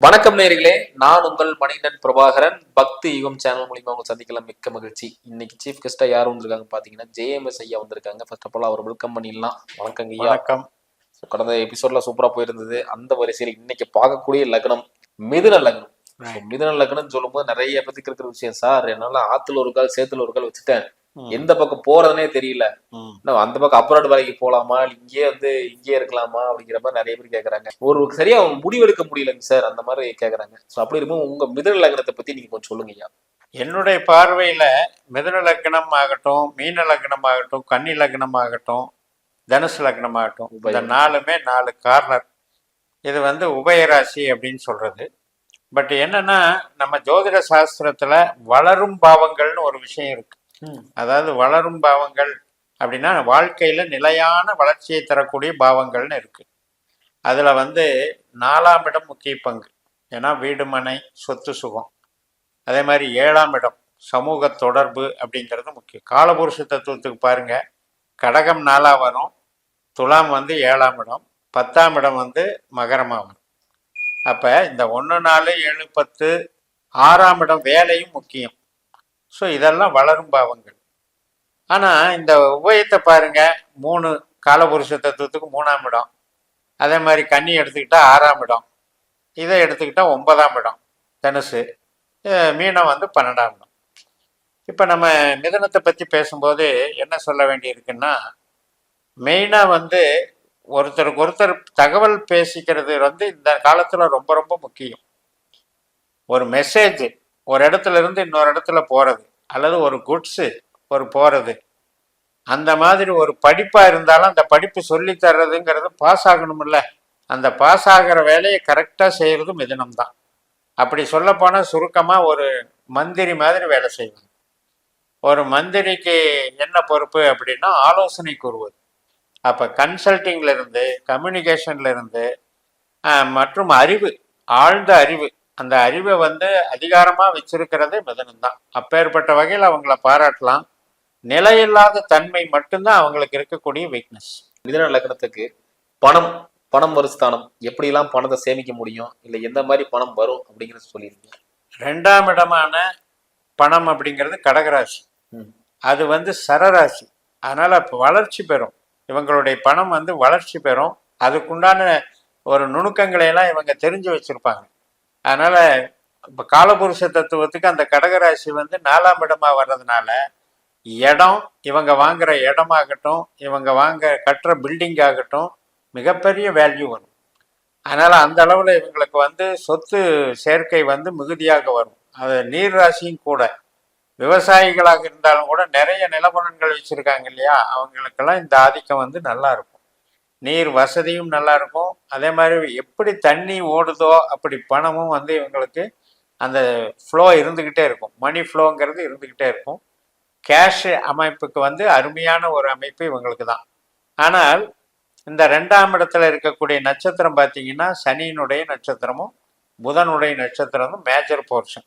வணக்கம் நேயர்களே, நான் உங்கள் மணிகண்டன் பிரபாகரன். பக்தி யுகம் சேனல் மூலியமா உங்க சந்திக்கலாம். மிக்க மகிழ்ச்சி. இன்னைக்கு சீஃப் கெஸ்டா யார் வந்திருக்காங்க பாத்தீங்கன்னா ஜேஎம்எஸ் ஐயா வந்திருக்காங்க. ஃபர்ஸ்ட் ஆஃப் ஆல் அவர் வெல்கம் பண்ணிடலாம். வணக்கங்க ஐயா. வணக்கம். கடந்த எபிசோட்ல சூப்பரா போயிருந்தது. அந்த வரிசையில் இன்னைக்கு பார்க்கக்கூடிய லக்னம் மிதுன லக்னம். மிதுன லக்னம் சொல்லும் போது நிறைய பேருக்கு இருக்கிற விஷயம், சார் என்னால ஆத்துல ஒரு கால் சேத்துல ஒரு கால் வச்சுட்டேன், எந்த பக்கம் போறதுனே தெரியல, அந்த பக்கம் அப்ராட் வேலைக்கு போலாமா, இங்கே இருக்கலாமா அப்படிங்கிற மாதிரி நிறைய பேர் கேக்குறாங்க. ஒரு சரியா முடிவெடுக்க முடியலங்க சார், அந்த மாதிரி கேக்குறாங்க. சோ அப்படி இருக்கும்போது உங்க மிதுன லக்னத்தை பத்தி நீங்க கொஞ்சம் சொல்லுங்க ஐயா. என்னுடைய பார்வையில மிதுன லக்னம் ஆகட்டும், மீன லக்னம் ஆகட்டும், கன்னி லக்னம் ஆகட்டும், தனுசு லக்னம் ஆகட்டும், இந்த நாலுமே 4 கார்னர். இது உபயராசி அப்படின்னு சொல்றது. பட் என்னன்னா, நம்ம ஜோதிட சாஸ்திரத்துல வளரும் பாவங்கள்னு ஒரு விஷயம் இருக்கு. அதாவது வளரும் பாவங்கள் அப்படின்னா வாழ்க்கையில நிலையான வளர்ச்சியை தரக்கூடிய பாவங்கள்னு இருக்கு. அதுல 4ஆம் இடம் முக்கிய பங்கு. ஏன்னா வீடு மனை சொத்து சுகம். அதே மாதிரி 7ஆம் இடம் சமூக தொடர்பு அப்படிங்கிறது முக்கியம். காலபுருஷ தத்துவத்துக்கு பாருங்க, கடகம் 4ஆ வரும், துலாம் 7ஆம் இடம், 10ஆம் இடம் மகரமா வரும். அப்ப இந்த 1 4 7 10 6ஆம் இடம் வேலையும் முக்கியம். ஸோ இதெல்லாம் வளரும் பாவங்கள். ஆனா இந்த உபயத்தை பாருங்க, 3 காலபுருஷ தத்துவத்துக்கு 3ஆம் இடம். அதே மாதிரி கன்னி எடுத்துக்கிட்டா 6ஆம் இடம், இதை எடுத்துக்கிட்டா 9ஆம் இடம் தனுசு, மீனம் 12ஆம் இடம். இப்ப நம்ம மிதனத்தை பத்தி பேசும்போது என்ன சொல்ல வேண்டி இருக்குன்னா, மெயினா ஒருத்தருக்கு ஒருத்தர் தகவல் பேசிக்கிறது இந்த காலத்துல ரொம்ப ரொம்ப முக்கியம். ஒரு மெசேஜ் ஒரு இடத்துல இருந்து இன்னொரு இடத்துல போறது, அல்லது ஒரு குட்ஸு ஒரு போறது, அந்த மாதிரி ஒரு படிப்பா இருந்தாலும் அந்த படிப்பு சொல்லி தர்றதுங்கிறது பாஸ் ஆகணும்ல. அந்த பாஸ் ஆகிற வேலையை கரெக்டா செய்யறது மிதுனம் தான். அப்படி சொல்ல போனா சுருக்கமா ஒரு மந்திரி மாதிரி வேலை செய்வாங்க. ஒரு மந்திரிக்கு என்ன பொறுப்பு அப்படின்னா ஆலோசனை கூறுவது. அப்ப கன்சல்டிங்ல இருந்து, கம்யூனிகேஷன்ல இருந்து, மற்றும் அறிவு, ஆழ்ந்த அறிவு, அந்த அறிவை அதிகாரமா வச்சிருக்கிறது மிதனம் தான். அப்பேற்பட்ட வகையில் அவங்கள பாராட்டலாம். நிலையில்லாத தன்மை மட்டும்தான் அவங்களுக்கு இருக்கக்கூடிய வீக்னஸ். மிதுன லக்னத்துக்கு பணம் பணம் வருஸ்தானம், எப்படிலாம் பணத்தை சேமிக்க முடியும், இல்லை எந்த மாதிரி பணம் வரும் அப்படிங்கிறது சொல்லியிருக்கீங்க. 2ஆம் இடமான பணம் அப்படிங்கிறது கடகராசி. அது சரராசி. அதனால வளர்ச்சி பெறும். இவங்களுடைய பணம் வளர்ச்சி பெறும். அதுக்குண்டான ஒரு நுணுக்கங்களை எல்லாம் இவங்க தெரிஞ்சு வச்சிருப்பாங்க. அதனால இப்ப காலபுருஷ தத்துவத்துக்கு அந்த கடகராசி 4ஆம் இடமா வர்றதுனால இடம், இவங்க வாங்குற இடமாகட்டும், இவங்க கட்டுற பில்டிங் ஆகட்டும், மிகப்பெரிய வேல்யூ வரும். அதனால அந்த அளவுல இவங்களுக்கு சொத்து சேர்க்கை மிகுதியாக வரும். அது நீர் ராசியும் கூட. விவசாயிகளாக இருந்தாலும் கூட நிறைய நிலபுலன்கள் வச்சிருக்காங்க இல்லையா, அவங்களுக்கெல்லாம் இந்த ஆதிக்கம் நல்லா இருக்கும். நீர் வசதியும் நல்லா இருக்கும். அதே மாதிரி எப்படி தண்ணி ஓடுதோ அப்படி பணமும் இவங்களுக்கு அந்த ஃப்ளோ இருந்துக்கிட்டே இருக்கும். மணி ஃப்ளோங்கிறது இருந்துக்கிட்டே இருக்கும். கேஷ் அமைப்புக்கு அருமையான ஒரு அமைப்பு இவங்களுக்கு தான். ஆனால் இந்த 2ஆம் இடத்துல இருக்கக்கூடிய நட்சத்திரம் பார்த்தீங்கன்னா சனியினுடைய நட்சத்திரமும் புதனுடைய நட்சத்திரமும் மேஜர் போர்ஷன்.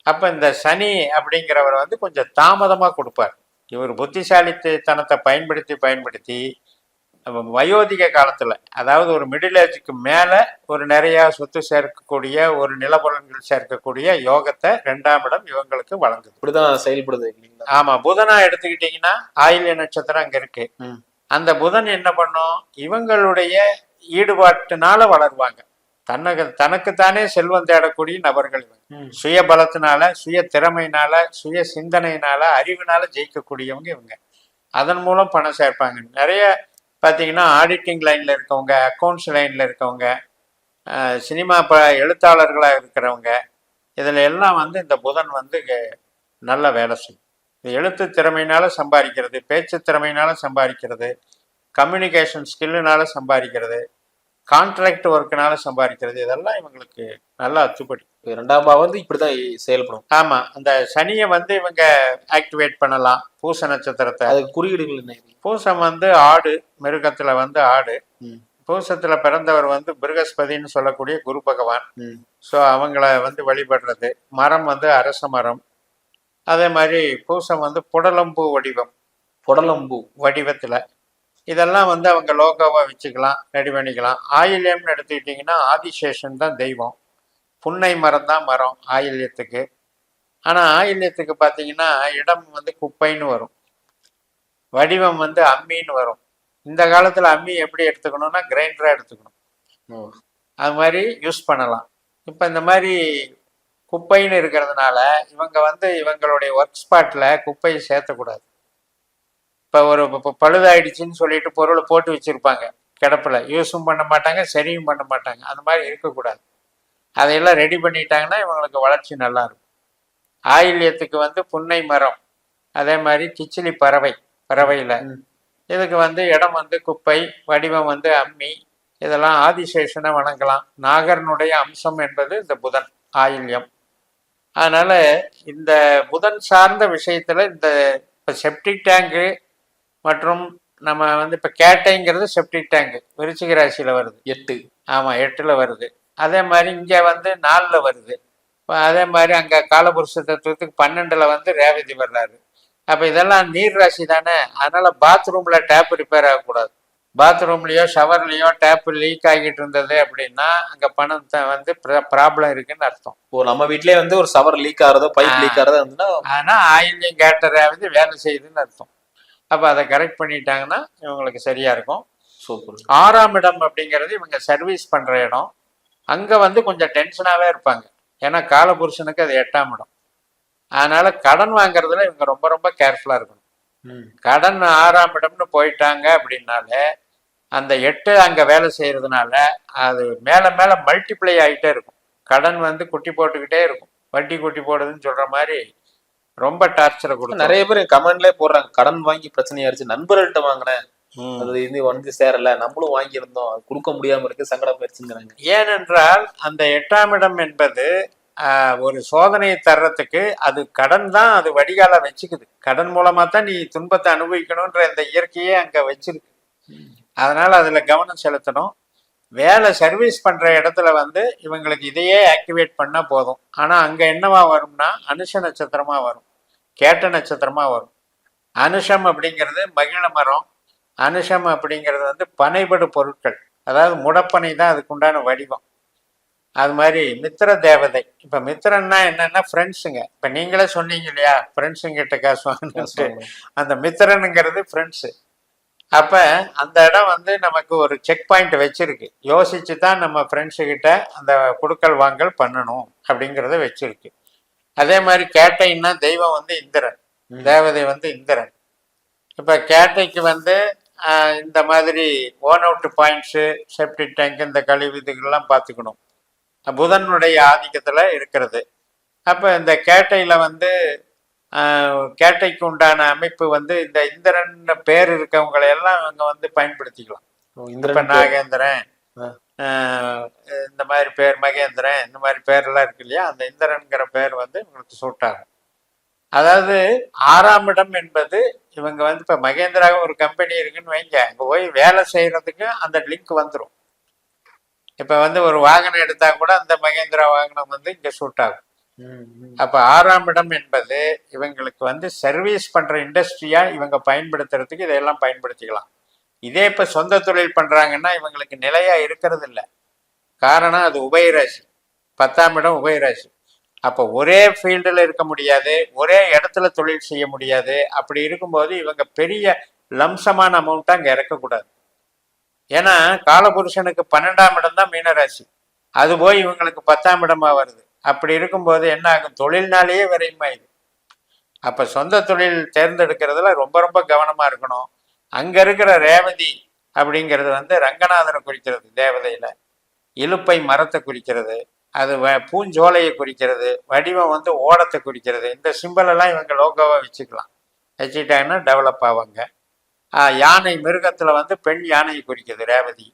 அப்போ இந்த சனி அப்படிங்கிறவர் கொஞ்சம் தாமதமாக கொடுப்பார். இவர் புத்திசாலித்தனத்தை பயன்படுத்தி வயோதிக காலத்துல, அதாவது ஒரு மிடில் ஏஜுக்கு மேல ஒரு நிறைய சொத்து சேர்க்கக்கூடிய, ஒரு நிலபுலன்கள் சேர்க்கக்கூடிய யோகத்தை 2ஆம் இடம் இவங்களுக்கு வழங்குது. இப்படிதான் செயல்படுது. ஆமா, புதனா எடுத்துக்கிட்டீங்கன்னா ஆயில்ய நட்சத்திரம் அங்க இருக்கு. அந்த புதன் என்ன பண்ணும், இவங்களுடைய ஈடுபாட்டினால வளருவாங்க. தனக்குத்தானே செல்வம் தேடக்கூடிய நபர்கள் இவங்க. சுய பலத்தினால, சுய திறமையினால, சுய சிந்தனையினால, அறிவினால ஜெயிக்கக்கூடியவங்க இவங்க. அதன் மூலம் பணம் சேர்ப்பாங்க. நிறைய பார்த்தீங்கன்னா ஆடிட்டிங் லைனில் இருக்கவங்க, அக்கௌண்ட்ஸ் லைனில் இருக்கவங்க, சினிமா எழுத்தாளர்களாக இருக்கிறவங்க, இதில் எல்லாம் இந்த புதன் நல்ல வேலை செய்யும். எழுத்து திறமையினால சம்பாதிக்கிறது, பேச்சு திறமையினால சம்பாதிக்கிறது, கம்யூனிகேஷன் ஸ்கில்லுனால சம்பாதிக்கிறது, கான்ட்ராக்ட் ஒர்க்குனால சம்பாதிக்கிறது, இதெல்லாம் இவங்களுக்கு நல்லா அத்துப்படி. 2ஆம் பாவம் இப்படிதான் செயல்படும். ஆமா, அந்த சனியை இவங்க ஆக்டிவேட் பண்ணலாம். பூச நட்சத்திரத்தை, அதுக்கு குறியீடுகள் என்ன? பூசம் ஆடு, மிருகத்துல ஆடு. பூசத்துல பிறந்தவர் பிருகஸ்பதினு சொல்லக்கூடிய குரு பகவான். ஸோ அவங்கள வழிபடுறது. மரம் அரச மரம். அதே மாதிரி பூசம் புடலம்பூ வடிவம், புடலம்பூ வடிவத்துல. இதெல்லாம் அவங்க லோகோவா வச்சுக்கலாம், ரெடி பண்ணிக்கலாம். ஆயில்யம்னு எடுத்துக்கிட்டிங்கன்னா ஆதிசேஷன் தான் தெய்வம். புன்னை மரம் தான் மரம் ஆயில்யத்துக்கு. ஆனால் ஆயில்யத்துக்கு பார்த்தீங்கன்னா இடம் வந்து குப்பைன்னு வரும், வடிவம் வந்து அம்மின்னு வரும். இந்த காலத்தில் அம்மி எப்படி எடுத்துக்கணும்னா கிரைண்டராக எடுத்துக்கணும், அது மாதிரி யூஸ் பண்ணலாம். இப்போ இந்த மாதிரி குப்பைன்னு இருக்கிறதுனால இவங்க வந்து இவங்களுடைய ஒர்க் ஸ்பாட்டில் குப்பையை சேர்த்தக்கூடாது. இப்போ ஒரு பழுதாயிடுச்சுன்னு சொல்லிட்டு பொருளை போட்டு வச்சுருப்பாங்க கிடப்பில், யூஸும் பண்ண மாட்டாங்க, சரியும் பண்ண மாட்டாங்க. அந்த மாதிரி இருக்கக்கூடாது. அதையெல்லாம் ரெடி பண்ணிட்டாங்கன்னா இவங்களுக்கு வளர்ச்சி நல்லா இருக்கும். ஆயில்யத்துக்கு வந்து புன்னை மரம், அதே மாதிரி கிச்சிலி பறவையில் இதுக்கு வந்து இடம் வந்து குப்பை, வடிவம் வந்து அம்மி. இதெல்லாம் ஆதிசேஷனை வணங்கலாம். நாகரனுடைய அம்சம் என்பது இந்த புதன் ஆயில்யம். அதனால இந்த புதன் சார்ந்த விஷயத்துல இந்த இப்போ செப்டிக் டேங்கு மற்றும் நம்ம வந்து இப்போ கேட்டைங்கிறது செப்டிக் டேங்கு விருச்சிக ராசியில வருது, 8. ஆமாம் 8ல் வருது. அதே மாதிரி இங்கே வந்து 4ல் வருது. அதே மாதிரி அங்கே காலபுருஷ தத்துவத்துக்கு 12ல் வந்து ரேவதி வர்றாரு. அப்போ இதெல்லாம் நீர் ராசி தானே. அதனால பாத்ரூமில் டேப் ரிப்பேர் ஆகக்கூடாது. பாத்ரூம்லேயோ ஷவர்லேயோ டேப் லீக் ஆகிட்டு இருந்தது அப்படின்னா அங்கே பணம் வந்து ப்ராப்ளம் இருக்குன்னு அர்த்தம். நம்ம வீட்லயே வந்து ஒரு ஷவர் லீக் ஆகிறதோ பைப் லீக் ஆகிறதோ இருந்துன்னா ஆனால் ஆயில்யம் கேட்டராவது வேலை செய்யுதுன்னு அர்த்தம். அப்போ அதை கரெக்ட் பண்ணிட்டாங்கன்னா இவங்களுக்கு சரியா இருக்கும். சூப்பர். 6ஆம் இடம் அப்படிங்கிறது இவங்க சர்வீஸ் பண்ணுற இடம். அங்கே வந்து கொஞ்சம் டென்ஷனாகவே இருப்பாங்க. ஏன்னா காலபுருஷனுக்கு அது 8ஆம் இடம். அதனால கடன் வாங்குறதுல இவங்க ரொம்ப ரொம்ப கேர்ஃபுல்லாக இருக்கணும். கடன் 6ஆம் இடம்னு போயிட்டாங்க அப்படின்னாலே அந்த 8 அங்கே வேலை செய்யறதுனால அது மேலே மேலே மல்டிப்ளை ஆகிட்டே இருக்கும். கடன் வந்து குட்டி போட்டுக்கிட்டே இருக்கும், வட்டி குட்டி போடுதுன்னு சொல்ற மாதிரி ரொம்ப டார்ச்சரை கொடுக்கும். நிறைய பேர் கமெண்ட்லேயே போடுறாங்க, கடன் வாங்கி பிரச்சனையாயிருச்சு, நண்பர்கள்ட்ட வாங்கினேன், அது இது வந்து சேரல, நம்மளும் வாங்கியிருந்தோம், அது கொடுக்க முடியாம இருக்கு, சங்கடம் ஆயிடுச்சுங்கிறாங்க. ஏனென்றால் அந்த 8ஆம் இடம் என்பது ஒரு சோதனையை தர்றதுக்கு அது கடன் தான், அது வடிகால வச்சுக்குது. கடன் மூலமா தான் நீ துன்பத்தை அனுபவிக்கணும்ன்ற இந்த இயற்கையே அங்க வச்சிருக்கு. அதனால அதுல கவனம் செலுத்தணும். வேலை சர்வீஸ் பண்ற இடத்துல வந்து இவங்களுக்கு இதையே ஆக்டிவேட் பண்ணா போதும். ஆனா அங்க என்னவா வரும்னா அனுஷ நட்சத்திரமா வரும், கேட்ட நட்சத்திரமா வரும். அனுஷம் அப்படிங்கிறது மகிழ மரம், அனுஷம் அப்படிங்கிறது வந்து பனைபடு பொருட்கள், அதாவது முடப்பனை தான் அதுக்கு உண்டான வடிவம். அது மாதிரி மித்திர தேவதை. இப்ப மித்திரன்னா என்னன்னா ஃப்ரெண்ட்ஸுங்க. இப்ப நீங்களே சொன்னீங்க இல்லையா, ஃப்ரெண்ட்ஸுங்கிட்ட காசு வாங்கிட்டு, அந்த மித்திரனுங்கிறது ஃப்ரெண்ட்ஸு. அப்ப அந்த இடம் வந்து நமக்கு ஒரு செக் பாயிண்ட் வச்சிருக்கு. யோசிச்சு தான் நம்ம ஃப்ரெண்ட்ஸுக்கிட்ட அந்த குடுக்கல் வாங்கல் பண்ணணும் அப்படிங்கிறத வச்சிருக்கு. அதே மாதிரி கேட்டைன்னா தெய்வம் வந்து இந்திரன், தேவதை வந்து இந்திரன். இப்ப கேட்டைக்கு வந்து இந்த மாதிரி own out points, septic tank, இந்த கழிவு இதுகள்லாம் பார்த்துக்கணும். புதனுடைய ஆதிக்கத்துல இருக்கிறது. அப்ப இந்த கேட்டையில வந்து கேட்டைக்கு உண்டான அமைப்பு வந்து இந்த இந்திரன் பேர் இருக்கவங்களை எல்லாம் இவங்க வந்து பயன்படுத்திக்கலாம். இப்ப நாகேந்திரன், இந்த மாதிரி பேர் மகேந்திரன், இந்த மாதிரி பேர்லாம் இருக்கு இல்லையா, அந்த இந்திரன்கிற பேர் வந்து இவங்களுக்கு சூட் ஆகும். அதாவது 6ஆம் இடம் என்பது இவங்க வந்து இப்ப மகேந்திரா ஒரு கம்பெனி இருக்குன்னு வைங்க, அங்க போய் வேலை செய்யறதுக்கு அந்த லிங்க் வந்துடும். இப்ப வந்து ஒரு வாகனம் எடுத்தா கூட அந்த மகேந்திரா வாகனம் வந்து இங்க சூட் ஆகும். அப்ப 6ஆம் இடம் என்பது இவங்களுக்கு வந்து சர்வீஸ் பண்ற இண்டஸ்ட்ரியா இவங்க பயன்படுத்துறதுக்கு இதையெல்லாம் பயன்படுத்திக்கலாம். இதே இப்ப சொந்த தொழில் பண்றாங்கன்னா இவங்களுக்கு நிலையா இருக்கிறது இல்லை. காரணம் அது உபயராசி, 10ஆம் இடம் உபயராசி. அப்போ ஒரே ஃபீல்டில் இருக்க முடியாது, ஒரே இடத்துல தொழில் செய்ய முடியாது. அப்படி இருக்கும்போது இவங்க பெரிய லம்சமான அமௌண்ட்டை அங்கே இறக்கக்கூடாது. ஏன்னா காலபுருஷனுக்கு 12ஆம் இடம் தான் மீனராசி, அது போய் இவங்களுக்கு 10ஆம் இடமா வருது. அப்படி இருக்கும்போது என்ன ஆகும், தொழில்னாலேயே விரையுமாயுது. அப்ப சொந்த தொழில் தேர்ந்தெடுக்கிறதுல ரொம்ப ரொம்ப கவனமா இருக்கணும். அங்க இருக்கிற ரேவதி அப்படிங்கிறது வந்து ரங்கநாதனை குறிக்கிறது, தேவதையில இலுப்பை மரத்தை குறிக்கிறது, அது பூஞ்சோலையை குறிக்கிறது, வடிவம் வந்து ஓடத்தை குறிக்கிறது. இந்த சிம்பிள் எல்லாம் இவங்க லோகோவா வச்சுக்கலாம், வச்சுக்கிட்டாங்கன்னா டெவலப் ஆவாங்க. யானை மிருகத்துல வந்து பெண் யானையை குறிக்கிறது ரேவதி.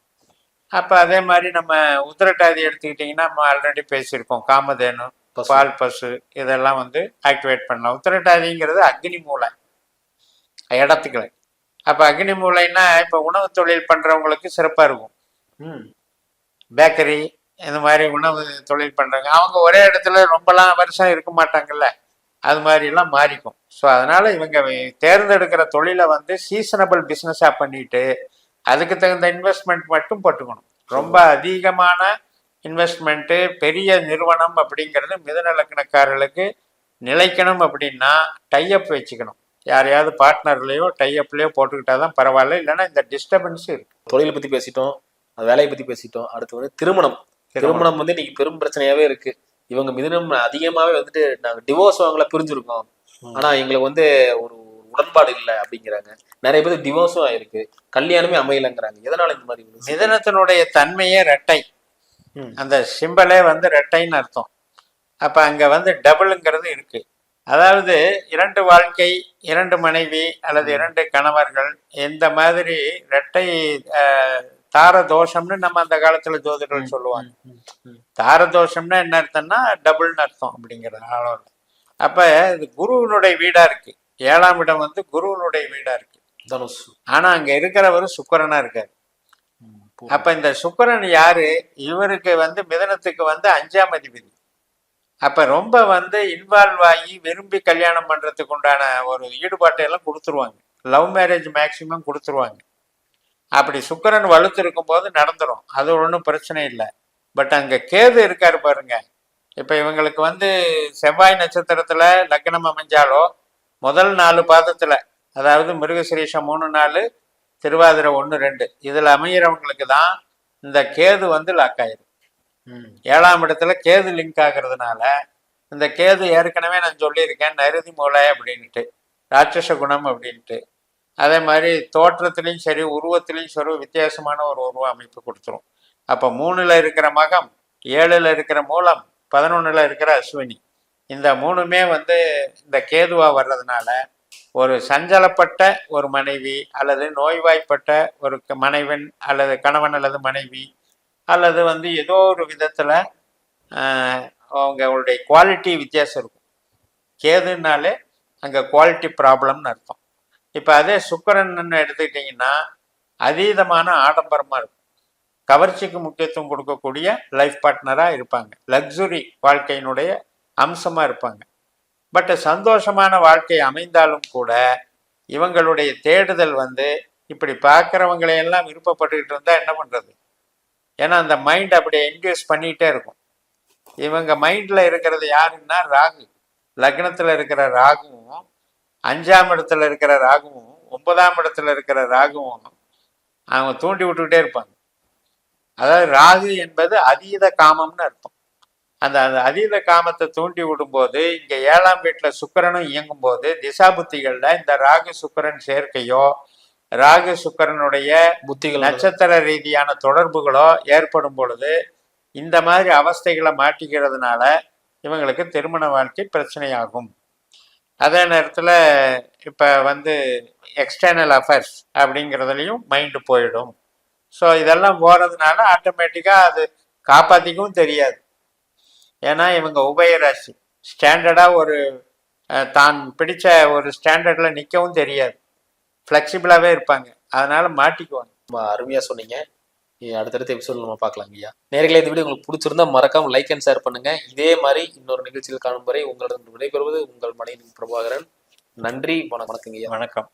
அப்ப அதே மாதிரி நம்ம உத்திரட்டாதி எடுத்துக்கிட்டிங்கன்னா நம்ம ஆல்ரெடி பேசியிருக்கோம், காமதேனு, பால் பசு, இதெல்லாம் வந்து ஆக்டிவேட் பண்ணலாம். உத்திரட்டாதிங்கிறது அக்னி மூலை இடத்துக்களை. அப்ப அக்னி மூலைன்னா இப்ப உணவு தொழில் பண்றவங்களுக்கு சிறப்பா இருக்கும். பேக்கரி இந்த மாதிரி உணவு தொழில் பண்றாங்க, அவங்க ஒரே இடத்துல ரொம்பலாம் வருஷம் இருக்க மாட்டாங்கல்ல, அது மாதிரி எல்லாம் மாறிக்கும். ஸோ அதனால இவங்க தேர்ந்தெடுக்கிற தொழிலை வந்து சீசனபிள் பிஸ்னஸாக பண்ணிட்டு அதுக்கு தகுந்த இன்வெஸ்ட்மெண்ட் மட்டும் போட்டுக்கணும். ரொம்ப அதிகமான இன்வெஸ்ட்மெண்ட்டு, பெரிய நிறுவனம் அப்படிங்கிறது மிதுன லக்னக்காரர்களுக்கு நிலைக்கணும் அப்படின்னா டைஅப் வச்சுக்கணும். யாரையாவது பார்ட்னர்லேயோ டைஅப்லேயோ போட்டுக்கிட்டா தான் பரவாயில்ல, இல்லைன்னா இந்த டிஸ்டர்பன்ஸ் இருக்கு. தொழிலை பத்தி பேசிட்டோம், வேலையை பத்தி பேசிட்டோம். அடுத்து வந்து திருமணம் வந்து இன்னைக்கு பெரும் பிரச்சனையாவே இருக்கு. இவங்க மிதுனம் அதிகமாவே வந்துட்டு நாங்க டிவோர்ஸ் வாங்கல, பிரிஞ்சிருக்கோம், ஆனா எங்களுக்கு வந்து ஒரு உடன்பாடு இல்லை அப்படிங்கிறாங்க. நிறைய பேர் டிவோர்ஸும் ஆயிருக்கு, கல்யாணமே அமையலைங்கிறாங்க. எதனால இந்த மாதிரி? மிதுனத்தினுடைய தன்மையே ரெட்டை. அந்த சிம்பலே வந்து ரெட்டைன்னு அர்த்தம். அப்ப அங்க வந்து டபுளுங்கிறது இருக்கு. அதாவது 2 வாழ்க்கை, 2 மனைவி அல்லது 2 கணவர்கள், இந்த மாதிரி இரட்டை தார தோஷம்னு நம்ம அந்த காலத்துல ஜோதிடர்கள் சொல்லுவாங்க. தார தோஷம்னா என்ன அர்த்தம்னா டபுள்னு அர்த்தம் அப்படிங்கிற அளவில். அப்ப இது குருவினுடைய வீடா இருக்கு. 7ஆம் இடம் வந்து குருவினுடைய வீடா இருக்கு, தனுஷ். ஆனா அங்க இருக்கிறவரு சுக்கிரனா இருக்காரு. அப்ப இந்த சுக்கிரன் யாரு? இவருக்கு வந்து மிதனத்துக்கு வந்து 5ஆம் அதிபதி. அப்ப ரொம்ப வந்து இன்வால்வ் ஆகி விரும்பி கல்யாணம் பண்றதுக்கு உண்டான ஒரு ஈடுபாட்டை எல்லாம் கொடுத்துருவாங்க. லவ் மேரேஜ் மேக்சிமம் கொடுத்துருவாங்க. அப்படி சுக்கிரன் வலுத்து இருக்கும் போது நடந்துரும், அது ஒன்றும் பிரச்சனை இல்லை. பட் அங்க கேது இருக்காரு பாருங்க. இப்ப இவங்களுக்கு வந்து செவ்வாய் நட்சத்திரத்துல லக்னம் அமைஞ்சாலோ முதல் 4 பாதத்துல, அதாவது மிருகசிரீஷம் 3 4, திருவாதிரை 1 2, இதுல அமைகிறவங்களுக்கு தான் இந்த கேது வந்து லாக் ஆயிரும். 7ஆம் இடத்துல கேது லிங்க் ஆகிறதுனால, இந்த கேது ஏற்கனவே நான் சொல்லியிருக்கேன் நறுதி மூளை அப்படின்ட்டு, ராட்சச குணம் அப்படின்ட்டு. அதே மாதிரி தோற்றத்திலையும் சரி உருவத்திலையும் சரி வித்தியாசமான ஒரு உருவ அமைப்பு கொடுத்துரும். அப்போ 3ல் இருக்கிற மகம், 7ல் இருக்கிற மூலம், 11ல் இருக்கிற அஸ்வினி, இந்த 3மே வந்து இந்த கேதுவா வர்றதுனால ஒரு சஞ்சலப்பட்ட ஒரு மனைவி அல்லது நோய்வாய்ப்பட்ட ஒரு மனைவன் அல்லது கணவன் அல்லது மனைவி அல்லது வந்து ஏதோ ஒரு விதத்தில் அவங்களுடைய குவாலிட்டி வித்தியாசம் இருக்கும். கேதுனாலே அங்கே குவாலிட்டி ப்ராப்ளம்னு அர்த்தம். இப்போ அதே சுக்கிரன்னு எடுத்துக்கிட்டிங்கன்னா அதீதமான ஆடம்பரமாக இருக்கும், கவர்ச்சிக்கு முக்கியத்துவம் கொடுக்கக்கூடிய லைஃப் பார்ட்னராக இருப்பாங்க, லக்ஸுரி வாழ்க்கையினுடைய அம்சமாக இருப்பாங்க. பட் சந்தோஷமான வாழ்க்கை அமைந்தாலும் கூட இவங்களுடைய தேடுதல் வந்து இப்படி பார்க்குறவங்களையெல்லாம் விருப்பப்பட்டுக்கிட்டு இருந்தால் என்ன பண்ணுறது? ஏன்னா அந்த மைண்ட் அப்படியே என்கேஜ் பண்ணிகிட்டே இருக்கும். இவங்க மைண்டில் இருக்கிறது யாருன்னா ராகு. லக்னத்தில் இருக்கிற ராகுவும் 5ஆம் இடத்துல இருக்கிற ராகுவும் 9ஆம் இடத்துல இருக்கிற ராகுவும் அவங்க தூண்டி விட்டுக்கிட்டே இருப்பாங்க. அதாவது ராகு என்பது அதீத காமம்னு அர்த்தம். அந்த அதீத காமத்தை தூண்டி விடும்போது இங்கே 7ஆம் வீட்டில் சுக்கிரனும் இயங்கும் போது திசாபுத்திகளில் இந்த ராகு சுக்கிரன் சேர்க்கையோ ராகு சுக்கிரனுடைய புத்திகள் நட்சத்திர ரீதியான தொடர்புகளோ ஏற்படும் பொழுது இந்த மாதிரி அவஸ்தைகளை மாட்டிக்கிறதுனால இவங்களுக்கு திருமண வாழ்க்கை பிரச்சனையாகும். அதே நேரத்தில் இப்போ வந்து எக்ஸ்டர்னல் அஃபேர்ஸ் அப்படிங்கிறதுலையும் மைண்டு போயிடும். ஸோ இதெல்லாம் போகிறதுனால ஆட்டோமேட்டிக்காக அது காப்பாற்றிக்கவும் தெரியாது. ஏன்னா இவங்க உபயராசி, ஸ்டாண்டர்டாக ஒரு தான் பிடிச்ச ஒரு ஸ்டாண்டர்டில் நிற்கவும் தெரியாது, ஃப்ளெக்சிபிளாகவே இருப்பாங்க, அதனால மாட்டிக்குவாங்க. ரொம்ப அருமையாக சொன்னீங்க. அடுத்தடுத்த எபிசோட் நம்ம பார்க்கலாம் ஐயா. நேயர்களே, இந்த வீடியோ உங்களுக்கு பிடிச்சிருந்தா மறக்காம லைக் அண்ட் ஷேர் பண்ணுங்க. இதே மாதிரி இன்னொரு நிகழ்ச்சியில் காணும் வரை உங்களிடம் விடைபெறுவது உங்கள் மனைவி பிரபாகரன். நன்றி, வணக்கங்க ஐயா. வணக்கம்.